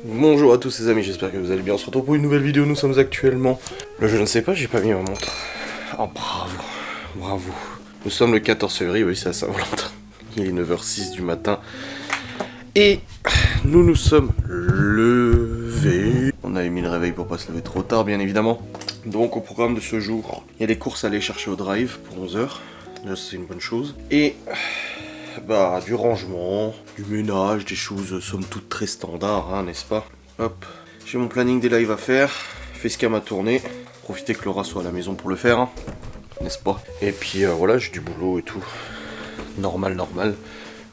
Bonjour à tous les amis, j'espère que vous allez bien. On se retrouve pour une nouvelle vidéo. Nous sommes actuellement... je ne sais pas, j'ai pas mis ma montre. Oh bravo, bravo. Nous sommes le 14 février, oui c'est à Saint-Valentin. Il est 9h06 du matin. Et nous nous sommes levés. On a mis le réveil pour pas se lever trop tard bien évidemment. Donc au programme de ce jour, il y a des courses à aller chercher au drive pour 11h. Là c'est une bonne chose. Et... bah, du rangement, du ménage, des choses somme toute très standards, hein, n'est-ce pas? Hop, j'ai mon planning des lives à faire, facecam à tourner, profiter que Laura soit à la maison pour le faire, hein, n'est-ce pas? Et puis voilà, j'ai du boulot et tout, normal.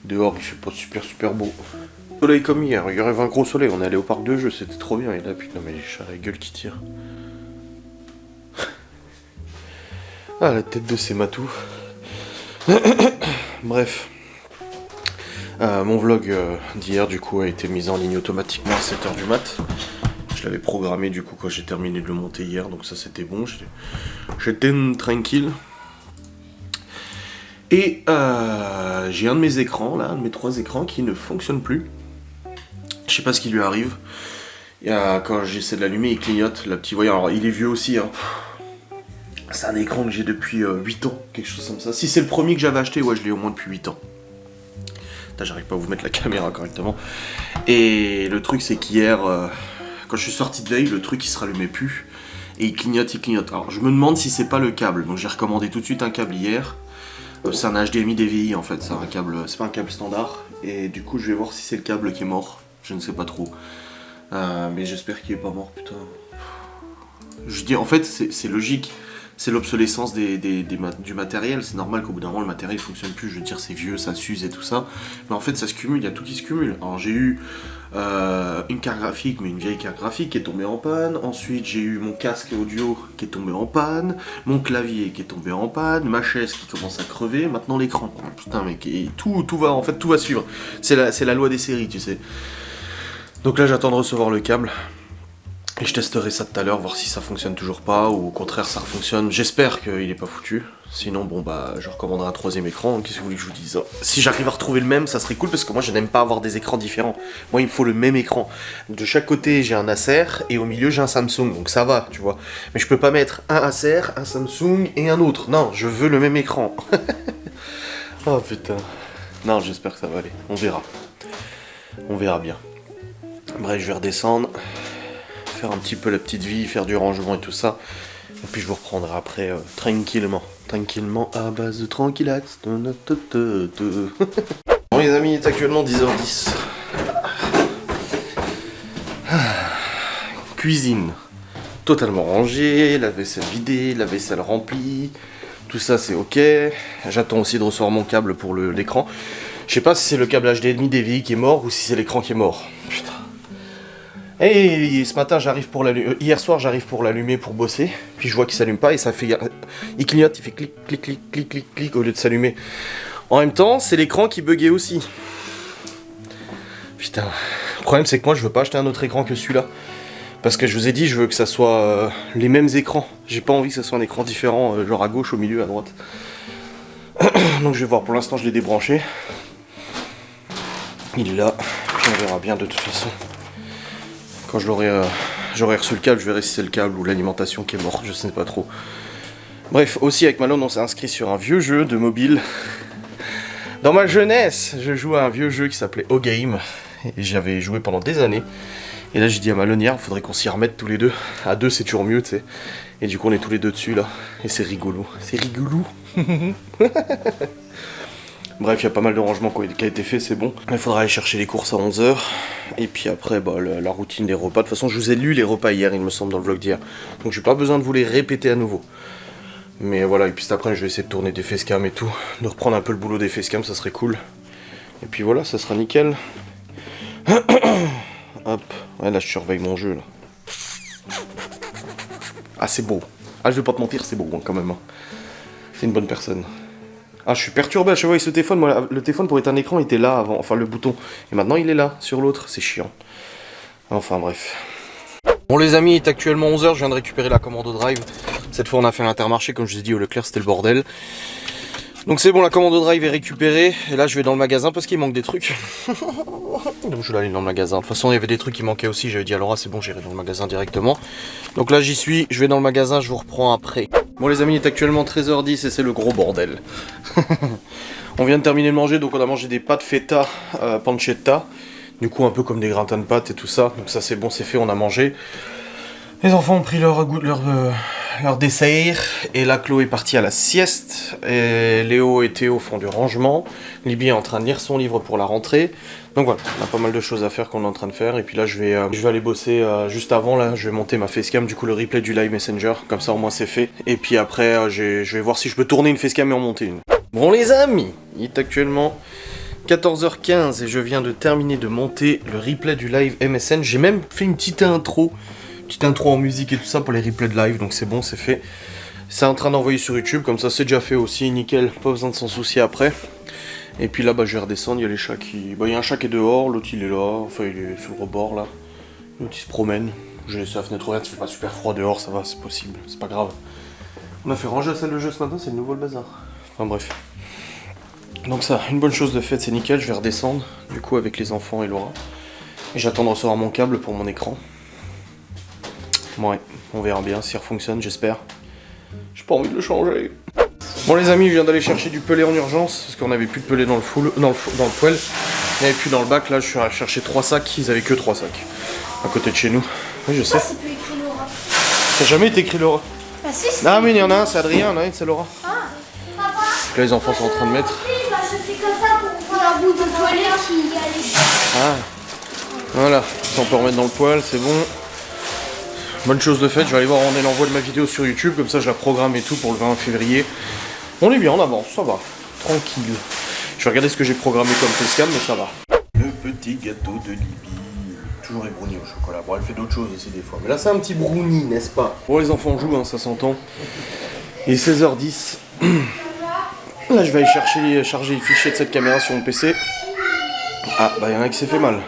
Dehors il fait pas super beau. Soleil comme hier, il y avait un gros soleil, on est allé au parc de jeux, c'était trop bien, et là putain mais j'ai la gueule qui tire. Ah la tête de ces matous. Bref. Mon vlog d'hier du coup a été mis en ligne automatiquement à 7h du mat. Je l'avais programmé du coup quand j'ai terminé de le monter hier, donc ça c'était bon, j'étais tranquille. Et j'ai un de mes écrans là, un de mes 3 écrans qui ne fonctionne plus. Je sais pas ce qui lui arrive. Quand j'essaie de l'allumer il clignote, le petit voyant, alors il est vieux aussi hein. C'est un écran que j'ai depuis 8 ans, quelque chose comme ça. Si c'est le premier que j'avais acheté, ouais je l'ai au moins depuis 8 ans. J'arrive pas à vous mettre la caméra correctement. Et le truc c'est qu'hier, quand je suis sorti de veille, le truc il se rallumait plus. Et il clignote. Alors je me demande si c'est pas le câble. Donc j'ai recommandé tout de suite un câble hier. C'est un HDMI DVI en fait, c'est un câble, c'est pas un câble standard. Et du coup je vais voir si c'est le câble qui est mort. Je ne sais pas trop. Mais j'espère qu'il est pas mort, putain. Je dis en fait c'est logique. C'est l'obsolescence du matériel, c'est normal qu'au bout d'un moment le matériel fonctionne plus, je veux dire c'est vieux, ça s'use et tout ça, mais en fait ça se cumule, il y a tout qui se cumule. Alors j'ai eu une carte graphique, mais une vieille carte graphique qui est tombée en panne, ensuite j'ai eu mon casque audio qui est tombé en panne, mon clavier qui est tombé en panne, ma chaise qui commence à crever, maintenant l'écran. Oh, putain mec, et tout va, en fait tout va suivre, c'est la loi des séries tu sais. Donc là j'attends de recevoir le câble. Et je testerai ça tout à l'heure, voir si ça fonctionne toujours pas, ou au contraire ça fonctionne. J'espère qu'il est pas foutu. Sinon, bon bah, je recommanderai un 3ème écran. Qu'est-ce que vous voulez que je vous dise? Si j'arrive à retrouver le même, ça serait cool, parce que moi je n'aime pas avoir des écrans différents. Moi il me faut le même écran. De chaque côté j'ai un Acer, et au milieu j'ai un Samsung, donc ça va, tu vois. Mais je peux pas mettre un Acer, un Samsung et un autre. Non, je veux le même écran. Oh putain. Non, j'espère que ça va aller. On verra. On verra bien. Bref, je vais redescendre. Faire un petit peu la petite vie, faire du rangement et tout ça. Et puis je vous reprendrai après tranquillement à base de tranquillax. Bon les amis, il est actuellement 10h10. Cuisine totalement rangée, la vaisselle vidée, la vaisselle remplie. Tout ça c'est ok. J'attends aussi de recevoir mon câble pour l'écran. Je sais pas si c'est le câble HDMI DVI qui est mort ou si c'est l'écran qui est mort. Putain. Et ce matin, hier soir, j'arrive pour l'allumer pour bosser, puis je vois qu'il s'allume pas et ça fait, il clignote, il fait clic au lieu de s'allumer. En même temps, c'est l'écran qui buguait aussi. Putain, le problème c'est que moi je veux pas acheter un autre écran que celui-là, parce que je vous ai dit, je veux que ça soit les mêmes écrans. J'ai pas envie que ça soit un écran différent, genre à gauche, au milieu, à droite. Donc je vais voir. Pour l'instant, je l'ai débranché. Il est là, puis on verra bien de toute façon. Quand j'aurai reçu le câble, je verrai si c'est le câble ou l'alimentation qui est morte, je sais pas trop. Bref, aussi avec Malone, on s'est inscrit sur un vieux jeu de mobile. Dans ma jeunesse, je jouais à un vieux jeu qui s'appelait O-Game, et j'avais joué pendant des années. Et là j'ai dit à Malone hier, il faudrait qu'on s'y remette tous les deux. À deux c'est toujours mieux, tu sais. Et du coup on est tous les deux dessus là, et c'est rigolo. C'est rigolo. Bref, il y a pas mal de rangements qui a été fait, c'est bon. Il faudra aller chercher les courses à 11h. Et puis après, bah, la routine des repas. De toute façon, je vous ai lu les repas hier, il me semble, dans le vlog d'hier. Donc j'ai pas besoin de vous les répéter à nouveau. Mais voilà, et puis après, je vais essayer de tourner des facecam et tout. De reprendre un peu le boulot des facecam, ça serait cool. Et puis voilà, ça sera nickel. Hop. Ouais, là, je surveille mon jeu, là. Ah, c'est beau. Ah, je vais pas te mentir, c'est beau, hein, quand même. Hein. C'est une bonne personne. Ah, je suis perturbé à chaque fois avec ce téléphone. Moi, le téléphone pour être un écran était là avant, enfin le bouton. Et maintenant il est là, sur l'autre. C'est chiant. Enfin bref. Bon les amis, il est actuellement 11h, je viens de récupérer la commande au drive. Cette fois on a fait l'Intermarché, comme je vous ai dit au Leclerc c'était le bordel. Donc c'est bon, la commande Drive est récupérée. Et là je vais dans le magasin parce qu'il manque des trucs. Donc je vais aller dans le magasin. De toute façon il y avait des trucs qui manquaient aussi. J'avais dit à Laura c'est bon, j'irai dans le magasin directement. Donc là j'y suis, je vais dans le magasin, je vous reprends après. Bon les amis, il est actuellement 13h10 et c'est le gros bordel. On vient de terminer de manger, donc on a mangé des pâtes feta pancetta. Du coup un peu comme des gratins de pâtes et tout ça. Donc ça c'est bon, c'est fait, on a mangé. Les enfants ont pris leur dessert, et là Chloé est partie à la sieste, et Léo et Théo font du rangement, Libby est en train de lire son livre pour la rentrée, donc voilà, on a pas mal de choses à faire qu'on est en train de faire, et puis là je vais aller bosser juste avant, là je vais monter ma facecam, du coup le replay du live Messenger, comme ça au moins c'est fait, et puis après je vais voir si je peux tourner une facecam et en monter une. Bon les amis, il est actuellement 14h15 et je viens de terminer de monter le replay du live MSN, j'ai même fait une petite intro en musique et tout ça pour les replays de live, donc c'est bon, c'est fait. C'est en train d'envoyer sur YouTube, comme ça c'est déjà fait aussi, nickel, pas besoin de s'en soucier après. Et puis là, je vais redescendre, il y a les chats qui... il y a un chat qui est dehors, l'autre il est là, enfin il est sur le rebord là. L'autre il se promène, j'ai laissé la fenêtre ouverte, il fait pas super froid dehors, ça va, c'est possible, c'est pas grave. On a fait ranger la salle de jeu ce matin, c'est le nouveau le bazar. Enfin bref. Donc ça, une bonne chose de faite, c'est nickel, je vais redescendre, du coup avec les enfants et Laura. Et j'attends de recevoir mon câble pour mon écran. Ouais, on verra bien si ça fonctionne, j'espère. J'ai pas envie de le changer. Bon les amis, je viens d'aller chercher du pelé en urgence, parce qu'on avait plus de pelé dans le poêle. Il n'y avait plus dans le bac, là je suis allé chercher 3 sacs, ils avaient que 3 sacs. À côté de chez nous. Oui je sais. C'est plus écrit Laura. Ça n'a jamais été écrit Laura. Ah si, Ah mais il y en a un, c'est Adrien, il y en a un, c'est Laura. Ah, papa. Donc là les enfants sont en train de mettre. Oui, bah je fais comme ça pour voir un bout de toilette qui y allait. Ah, voilà, ça on peut remettre dans le poêle, c'est bon. Bonne chose de faite, je vais aller voir où on est l'envoi de ma vidéo sur YouTube, comme ça je la programme et tout pour le 20 février. On est bien en avance, ça va, tranquille. Je vais regarder ce que j'ai programmé comme facecam, mais ça va. Le petit gâteau de Libby, toujours les brownies au chocolat. Bon, elle fait d'autres choses aussi des fois, mais là c'est un petit brownie, n'est-ce pas? Bon, les enfants jouent, hein, ça s'entend. Il est 16h10. Là je vais aller charger les fichiers de cette caméra sur mon PC. Ah, bah il y en a qui s'est fait mal.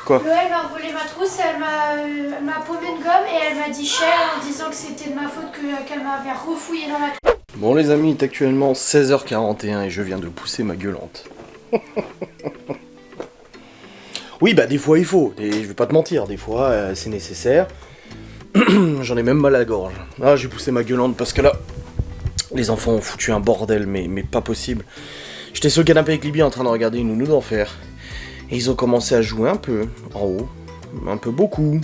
Quoi? Elle m'a volé ma trousse, elle m'a paumé une gomme et elle m'a dit cher en disant que c'était de ma faute qu'elle m'avait refouillé dans ma trousse. Bon les amis, il est actuellement 16h41 et je viens de pousser ma gueulante. Oui bah des fois il faut, je vais pas te mentir, des fois c'est nécessaire. J'en ai même mal à la gorge. Ah j'ai poussé ma gueulante parce que là, les enfants ont foutu un bordel mais pas possible. J'étais sur le canapé avec Libby en train de regarder une nounou d'enfer. Et ils ont commencé à jouer un peu, en haut, un peu beaucoup.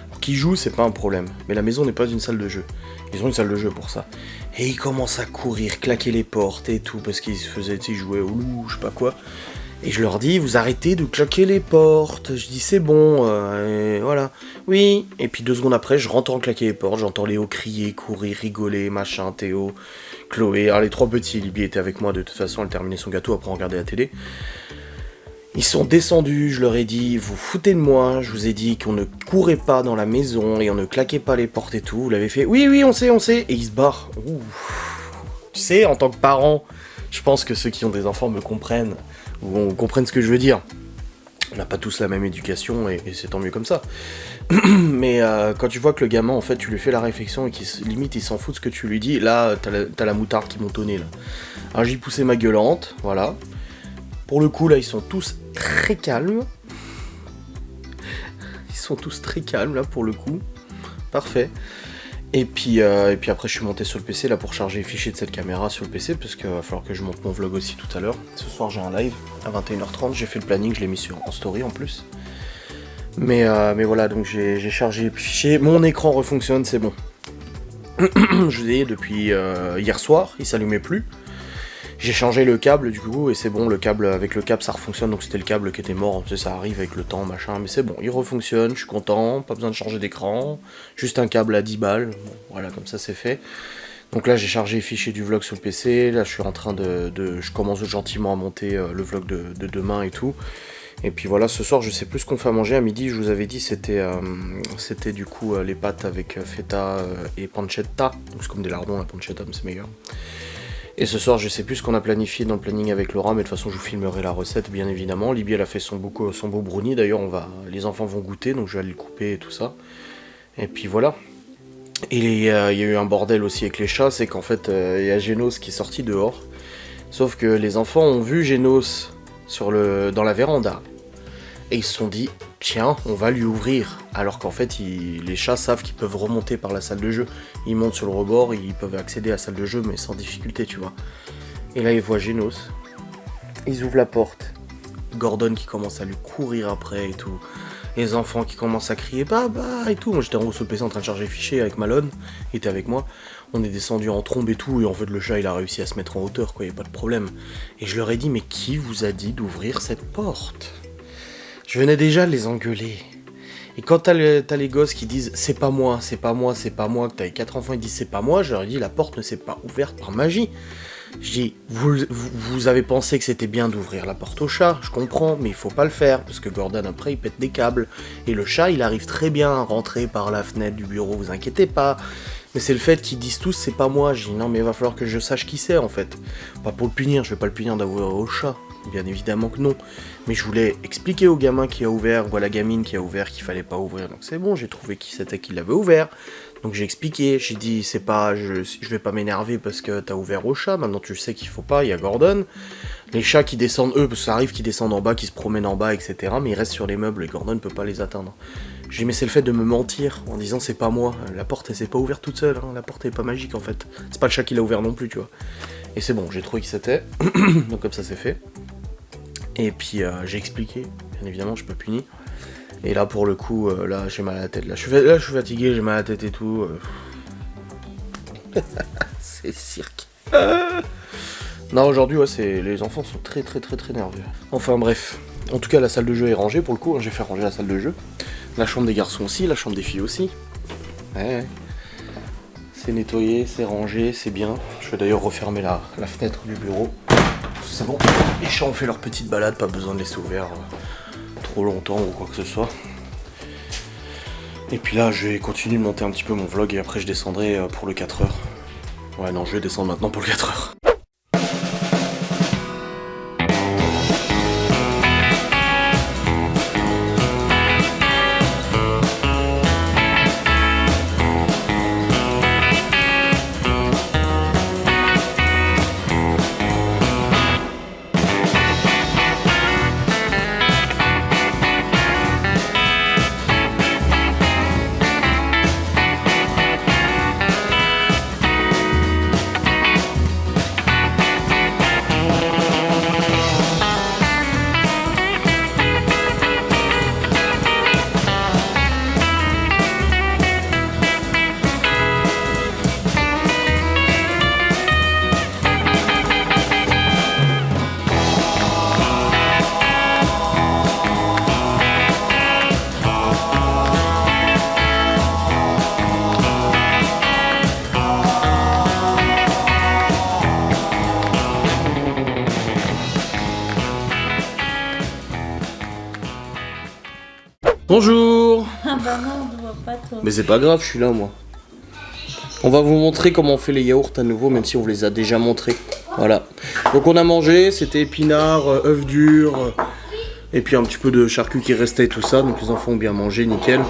Alors qu'ils jouent, c'est pas un problème. Mais la maison n'est pas une salle de jeu. Ils ont une salle de jeu pour ça. Et ils commencent à courir, claquer les portes et tout, parce qu'ils se faisaient, ils jouaient au loup, je sais pas quoi. Et je leur dis, vous arrêtez de claquer les portes. Je dis, c'est bon, et voilà. Oui. Et puis 2 secondes après, je rentre en claquer les portes, j'entends Léo crier, courir, rigoler, machin, Théo, Chloé. Alors les 3 petits, Libby était avec moi de toute façon, elle terminait son gâteau, après on regardait la télé. Ils sont descendus, je leur ai dit, vous foutez de moi, je vous ai dit qu'on ne courait pas dans la maison et on ne claquait pas les portes et tout. Vous l'avez fait, oui, on sait, et ils se barrent. Ouh. Tu sais, en tant que parent, je pense que ceux qui ont des enfants me comprennent, ou comprennent ce que je veux dire. On n'a pas tous la même éducation et c'est tant mieux comme ça. Mais quand tu vois que le gamin, en fait, tu lui fais la réflexion et qu'il limite il s'en fout de ce que tu lui dis, là, t'as la moutarde qui monte au nez, là. Alors j'ai poussé ma gueulante, voilà. Pour le coup, là, ils sont tous très calmes. Ils sont tous très calmes, là, pour le coup. Parfait. Et puis après, je suis monté sur le PC, là, pour charger les fichiers de cette caméra sur le PC, parce qu'il va falloir que je monte mon vlog aussi tout à l'heure. Ce soir, j'ai un live à 21h30. J'ai fait le planning, je l'ai mis en story, en plus. Mais voilà, donc j'ai chargé les fichiers. Mon écran refonctionne, c'est bon. Je vous ai dit, depuis hier soir, il s'allumait plus. J'ai changé le câble du coup et c'est bon, avec le câble ça refonctionne, donc c'était le câble qui était mort, tu sais, ça arrive avec le temps, machin, mais c'est bon, il refonctionne, je suis content, pas besoin de changer d'écran, juste un câble à 10 balles, bon, voilà, comme ça c'est fait. Donc là j'ai chargé les fichiers du vlog sur le PC, là je suis en train je commence gentiment à monter le vlog de demain et tout. Et puis voilà, ce soir je sais plus ce qu'on fait à manger, à midi je vous avais dit c'était du coup les pâtes avec feta et pancetta, donc c'est comme des lardons la pancetta mais c'est meilleur. Et ce soir, je sais plus ce qu'on a planifié dans le planning avec Laura, mais de toute façon, je vous filmerai la recette, bien évidemment. Libby, elle a fait son beau brownie. D'ailleurs, les enfants vont goûter, donc je vais aller le couper et tout ça. Et puis voilà. Et il y a eu un bordel aussi avec les chats, c'est qu'en fait, il y a Genos qui est sorti dehors. Sauf que les enfants ont vu Genos dans la véranda. Et ils se sont dit, tiens, on va lui ouvrir. Alors qu'en fait, les chats savent qu'ils peuvent remonter par la salle de jeu. Ils montent sur le rebord, ils peuvent accéder à la salle de jeu, mais sans difficulté, tu vois. Et là, ils voient Genos. Ils ouvrent la porte. Gordon qui commence à lui courir après et tout. Les enfants qui commencent à crier Baba et tout. Moi, j'étais en haut sur le PC en train de charger les fichiers avec Malone. Il était avec moi. On est descendu en trombe et tout. Et en fait, le chat, il a réussi à se mettre en hauteur, quoi. Il n'y a pas de problème. Et je leur ai dit, mais qui vous a dit d'ouvrir cette porte ? Je venais déjà de les engueuler. Et quand t'as les gosses qui disent c'est pas moi, c'est pas moi, c'est pas moi, que t'as les 4 enfants, ils disent c'est pas moi, je leur ai dit la porte ne s'est pas ouverte par magie. Je dis vous avez pensé que c'était bien d'ouvrir la porte au chat, je comprends, mais il faut pas le faire, parce que Gordon après il pète des câbles. Et le chat il arrive très bien à rentrer par la fenêtre du bureau, vous inquiétez pas. Mais c'est le fait qu'ils disent tous c'est pas moi. Je dis non mais il va falloir que je sache qui c'est en fait. Pas pour le punir, je vais pas le punir d'avoir au chat. Bien évidemment que non. Mais je voulais expliquer au gamin qui a ouvert, ou à la gamine qui a ouvert qu'il fallait pas ouvrir. Donc c'est bon, j'ai trouvé qui c'était qui l'avait ouvert. Donc j'ai expliqué, j'ai dit c'est pas, je vais pas m'énerver parce que t'as ouvert au chat, maintenant tu sais qu'il faut pas, il y a Gordon. Les chats qui descendent, eux, parce que ça arrive qu'ils descendent en bas, qu'ils se promènent en bas, etc. Mais ils restent sur les meubles et Gordon ne peut pas les atteindre. J'ai dit mais c'est le fait de me mentir en disant c'est pas moi, la porte elle s'est pas ouverte toute seule, hein. La porte elle est pas magique en fait. C'est pas le chat qui l'a ouvert non plus, tu vois. Et c'est bon, j'ai trouvé qui c'était, donc comme ça c'est fait. Et puis j'ai expliqué, bien évidemment je peux punir. Et là pour le coup, là j'ai mal à la tête, là je suis fatigué, j'ai mal à la tête et tout. C'est cirque. Non aujourd'hui ouais, les enfants sont très nerveux. Enfin bref, en tout cas la salle de jeu est rangée pour le coup, hein, j'ai fait ranger la salle de jeu. La chambre des garçons aussi, la chambre des filles aussi. Ouais. C'est nettoyé, c'est rangé, c'est bien. Je vais d'ailleurs refermer la fenêtre du bureau. C'est bon. Les chats ont fait leur petite balade, pas besoin de laisser ouvert trop longtemps ou quoi que ce soit. Et puis là, je vais continuer de monter un petit peu mon vlog et après je descendrai pour le 4h. Ouais, non, je vais descendre maintenant pour le 4h. Bonjour. Ah bah non, on ne voit pas toi. Mais c'est pas grave, je suis là moi. On va vous montrer comment on fait les yaourts à nouveau, même si on vous les a déjà montrés. Voilà. Donc on a mangé, c'était épinards, œufs durs, et puis un petit peu de charcuterie qui restait et tout ça. Donc les enfants ont bien mangé, nickel.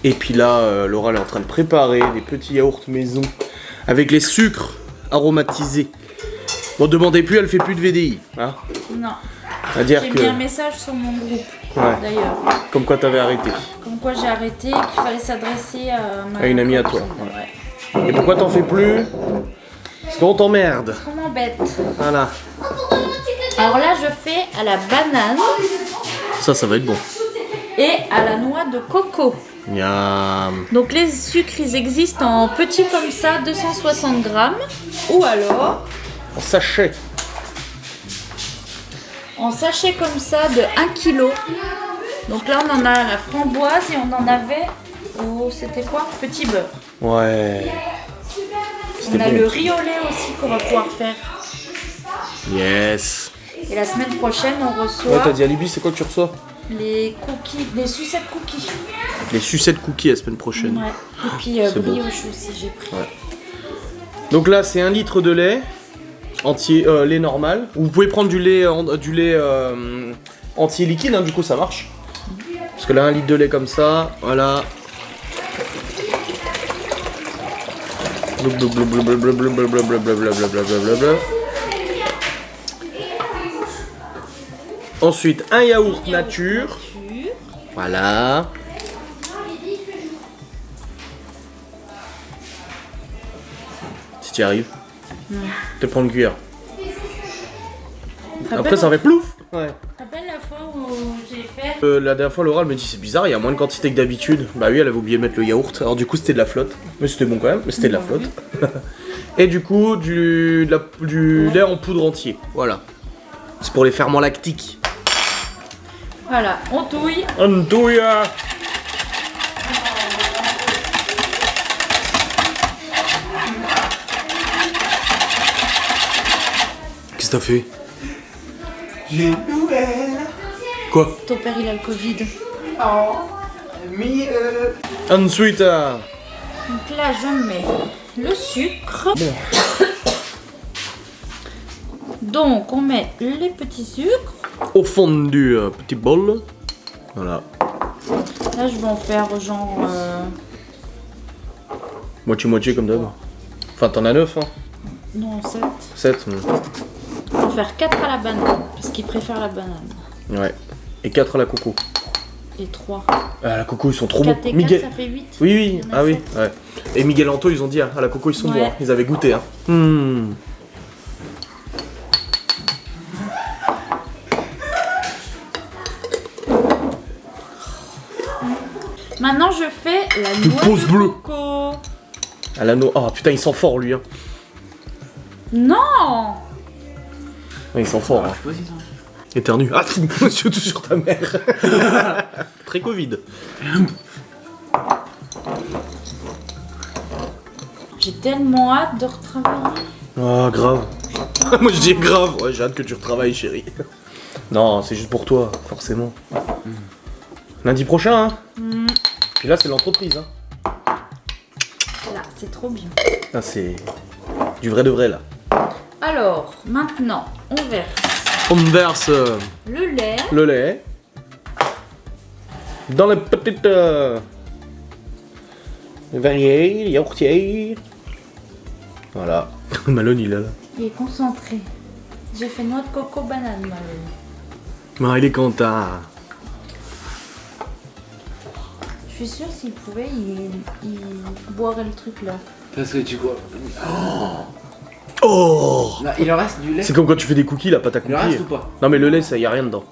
Et puis là, Laura elle est en train de préparer des petits yaourts maison avec les sucres aromatisés. Bon, demandez plus, elle fait plus de VDI. Hein, Non. c'est-à-dire J'ai que... mis un message sur mon groupe, Ouais. d'ailleurs. Comme quoi t'avais arrêté. Comme quoi j'ai arrêté, qu'il fallait s'adresser à À une amie à toi. Ouais. Et pourquoi t'en fais plus? Parce qu'on t'emmerde. On m'embête. Voilà. Alors là, je fais à la banane Ça va être bon. et à la noix de coco. Miam. Donc les sucres, ils existent en petits comme ça, 260 grammes. Ou alors En sachet. en sachet comme ça de 1 kg. Donc là, on en a la framboise et on en avait au, c'était quoi? Petit beurre. Ouais. On a bon. le riz au lait aussi qu'on va pouvoir faire. Yes. Et la semaine prochaine, on Ouais, reçoit t'as dit Alibi, c'est quoi que tu reçois? les cookies, les sucettes cookies. Les sucettes cookies la semaine prochaine. Ouais. Et puis C'est bon. brioche aussi, j'ai pris. Ouais. Donc là, c'est 1 litre de lait entier, lait normal. Vous pouvez prendre du lait, entier liquide, hein, du coup ça marche. Parce que là, 1 litre de lait comme ça, voilà. Ensuite, un yaourt nature. Voilà. Si tu y arrives. Tu prends une cuillère. Après, ça fait plouf. Ouais. Tu te rappelles la fois où j'ai fait La dernière fois, Laura elle me dit c'est bizarre, il y a moins de quantité que d'habitude. Bah oui, elle avait oublié de mettre le yaourt. Alors du coup, c'était de la flotte. Mais c'était bon quand même, mais c'était de la flotte. Et du coup, du lait en poudre entier. Voilà. C'est pour les ferments lactiques. Voilà, on touille. On touille. Qu'est-ce que t'as fait? J'ai une nouvelle. Quoi? Ton père il a le Covid. Oh, Ensuite, Donc là je mets le sucre. Donc on met les petits sucres. au fond du petit bol. Voilà. Là je vais en faire genre... Moitié-moitié comme d'hab. Enfin, t'en as 9, hein? Non, 7. 7. On va faire 4 à la banane. Parce qu'il préfère la banane. Ouais. Et 4 à la coco. Et 3. Ah, la coco, ils sont trop bons. 4 et 4 Miguel... ça fait 8. Oui, oui, Il y en a ah oui, 7. ouais. Et Miguel Anto, ils ont dit, à la coco, ils sont Ouais. bons, hein. Ils avaient goûté, hein. Maintenant je fais la Une noix pause de bleue. coco. À l'anneau. Oh putain, il sent fort, lui, hein. Non. Ouais, il sent fort, hein. Éternue. Ah, monsieur, tout sur ta mère. Très Covid. J'ai tellement hâte de retravailler. Ah, grave. Moi, je dis grave. Ouais, j'ai hâte que tu retravailles, chérie. Non, c'est juste pour toi, forcément. Lundi prochain, hein. Puis là, c'est l'entreprise, hein. Là, c'est trop bien. Là, c'est du vrai de vrai, là. Alors, maintenant, on verse On verse le lait. le lait dans les petites verrières, yaourtières. Voilà. Malone, il est là. Il est concentré. J'ai fait noix de coco banane, Malone. Ah, il est content. Je suis sûre s'il pouvait, il boirait le truc là. Parce que tu crois. Oh! Là, il en reste du lait. C'est comme quand tu fais des cookies, la pâte à Il en cookies. reste ou pas? Non, mais le lait, ça y a rien dedans.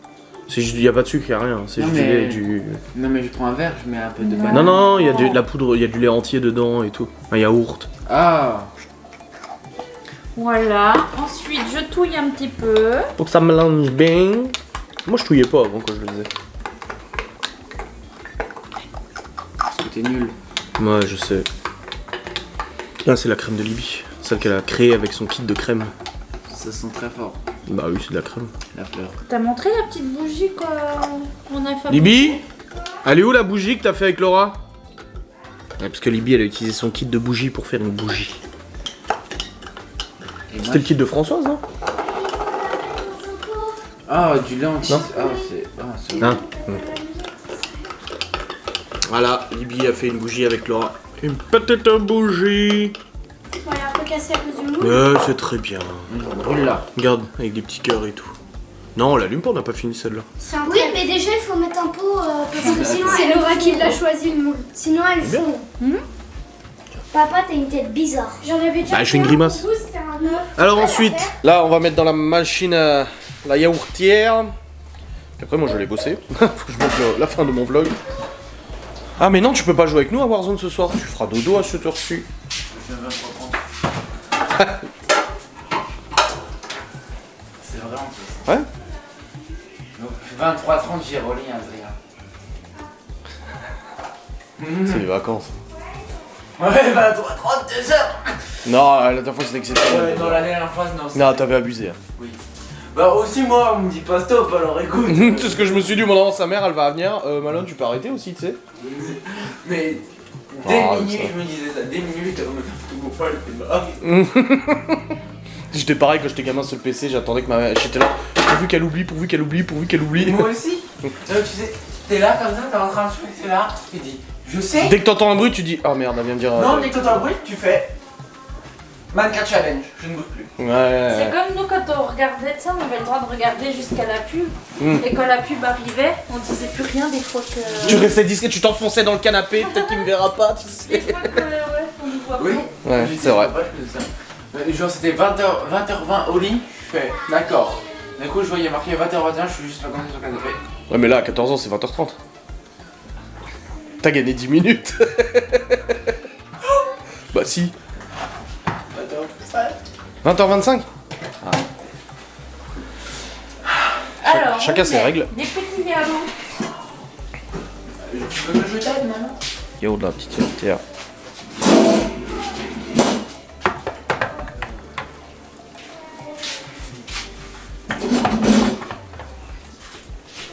C'est juste, y a pas de sucre, y a rien. C'est Non, juste du mais- lait, du. Non, mais je prends un verre, je mets un peu de Non. banane. Non, non, il y a de la poudre, il y a du lait entier dedans et tout. Un yaourt. Ah! Voilà. Ensuite, je touille un petit peu. Pour que ça mélange bien. Moi, je touillais pas avant quand je le faisais. Parce que t'es nul. Ouais, je sais. Là, c'est la crème de Libye. Celle qu'elle a créée avec son kit de crème. Ça sent très fort, Bah oui, c'est de la crème. la fleur. T'as montré la petite bougie qu'on a fabriquée? Libye? Elle est où la bougie que t'as fait avec Laura? Ouais, parce que Libye, elle a utilisé son kit de bougie pour faire une bougie. Et moi, C'était le kit de Françoise, non? Ah, du lait entier. Non. Ah, c'est. Ah, c'est. Hein? Voilà, Libye a fait une bougie avec Laura. Une petite bougie. Bon, elle est un peu cassée à cause du moule. Ouais, c'est très bien. Brûle là. Regarde, avec des petits cœurs et tout. Non, on l'allume pas, on n'a pas fini celle-là. C'est un Oui, mais déjà il faut mettre un pot parce que sinon C'est elle Laura qui l'a choisi le moule. sinon elle bien. fond. Papa, t'as une tête bizarre. J'en avais déjà Bah, je fais une fait un grimace. pour vous, c'était un œuf. Alors ensuite, là on va mettre dans la machine la yaourtière. Puis après moi je vais aller bosser. Faut que je monte la fin de mon vlog. Ah mais non, tu peux pas jouer avec nous à Warzone ce soir. Tu feras dodo à cette heure-ci. C'est vraiment ça. Ouais. Donc, 23h30, j'ai relié Adrien. C'est les vacances. Ouais, 23h30, 2h! Non, la dernière fois c'était exceptionnel. Non, la dernière fois, non. Non, t'avais abusé. Oui. Bah, aussi, moi, on me dit pas stop, alors écoute. C'est ce que je me suis dit, mon sa mère elle va venir. Malone, tu peux arrêter aussi, tu sais. Mais. Des Ah, minutes, ça. je me disais ça. Des minutes, mon poil était là. J'étais pareil quand j'étais gamin sur le PC, j'attendais que ma mère. J'étais là, pourvu qu'elle oublie, pourvu qu'elle oublie, pourvu qu'elle oublie. Moi aussi. Tu sais, t'es là comme ça, t'es en train de jouer, t'es là, tu dis, je sais. Dès que t'entends un bruit, tu dis, oh merde, elle vient me dire. Non, dès que t'entends le bruit, tu fais. Mannequin challenge, je ne bouge plus. C'est comme nous quand on regardait ça, on avait le droit de regarder jusqu'à la pub. Et quand la pub arrivait, on disait plus rien des fois que. Tu restais discret, tu t'enfonçais dans le canapé, peut-être qu'il me verra pas, tu sais. Des fois que on nous voit Oui. pas. Ouais, c'est vrai. Genre c'était 20h20 au lit, je fais d'accord. D'un coup je voyais marqué 20h21, je suis juste là comme ça sur le canapé. Ouais, mais là, à 14 ans, c'est 20h30. T'as gagné 10 minutes. Bah si. 20h25. Alors, chacun on ses met règles. Des petits verlous. Tu veux que je t'aide maintenant? Yo, de la petite héritière.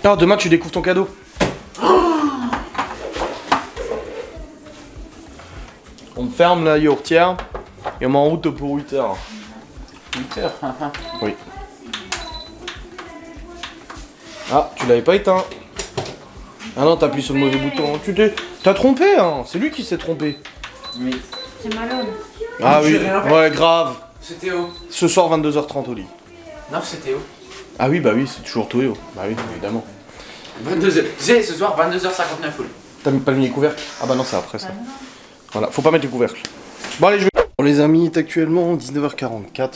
Non, demain tu découvres ton cadeau. On me ferme la yourtière et on met en route pour 8h. 8h. Oui. Ah, tu l'avais pas éteint. Ah non, t'appuies sur le mauvais bouton. T'as trompé, hein. C'est lui qui s'est trompé. Oui. C'est malone. Ah Je oui, sais rien faire. ouais, grave. C'est Théo. Ce soir, 22h30 au lit. Non, c'est Théo. Ah oui, bah oui, c'est toujours Théo. Bah oui, évidemment. 22h. Tu sais, ce soir, 22h59 au lit. T'as pas mis les couvercles? Ah bah non, c'est après ça. Voilà, faut pas mettre les couvercles. Bon allez, je vais... Bon les amis, il est actuellement 19h44.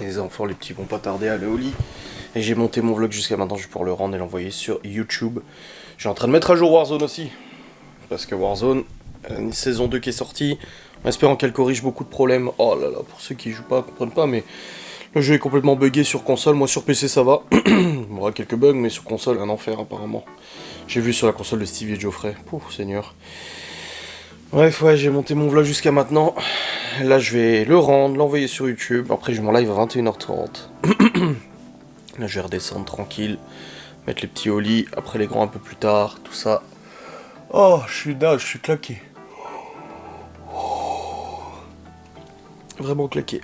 Les enfants, les petits vont pas tarder à aller au lit. Et j'ai monté mon vlog jusqu'à maintenant, je vais pouvoir le rendre et l'envoyer sur YouTube. Je suis en train de mettre à jour Warzone aussi. Parce que Warzone, une saison 2 qui est sortie, en espérant qu'elle corrige beaucoup de problèmes. Oh là là, pour ceux qui jouent pas, comprennent pas, mais le jeu est complètement buggé sur console. Moi sur PC ça va. Il y aura quelques bugs, mais sur console, un enfer apparemment. J'ai vu sur la console de Stevie et Geoffrey. Pouf, seigneur. Bref, ouais, j'ai monté mon vlog jusqu'à maintenant. Là, je vais le rendre, l'envoyer sur YouTube. Après, je m'en live à 21h30. Là, je vais redescendre tranquille. Mettre les petits au lit. Après, les grands un peu plus tard. Tout ça. Oh, je suis claqué. Vraiment claqué.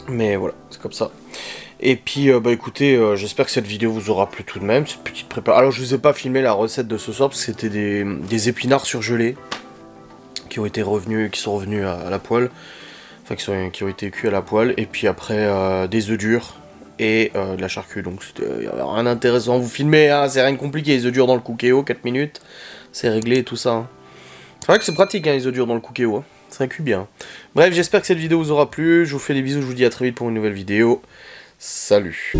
Mais voilà, c'est comme ça. Et puis, bah écoutez, j'espère que cette vidéo vous aura plu tout de même. Cette petite préparation. Alors, je vous ai pas filmé la recette de ce soir parce que c'était des épinards surgelés qui sont revenus à la poêle. Enfin, qui ont été cuits à la poêle. Et puis après, des œufs durs et de la charcuterie. Donc, il y avait rien d'intéressant à vous filmer, hein, c'est rien de compliqué. Les œufs durs dans le Cookéo, 4 minutes, c'est réglé et tout ça. Hein. C'est vrai que c'est pratique, hein, les œufs durs dans le Cookéo. Hein. Ça cuit bien. Bref, j'espère que cette vidéo vous aura plu. Je vous fais des bisous, je vous dis à très vite pour une nouvelle vidéo. Salut.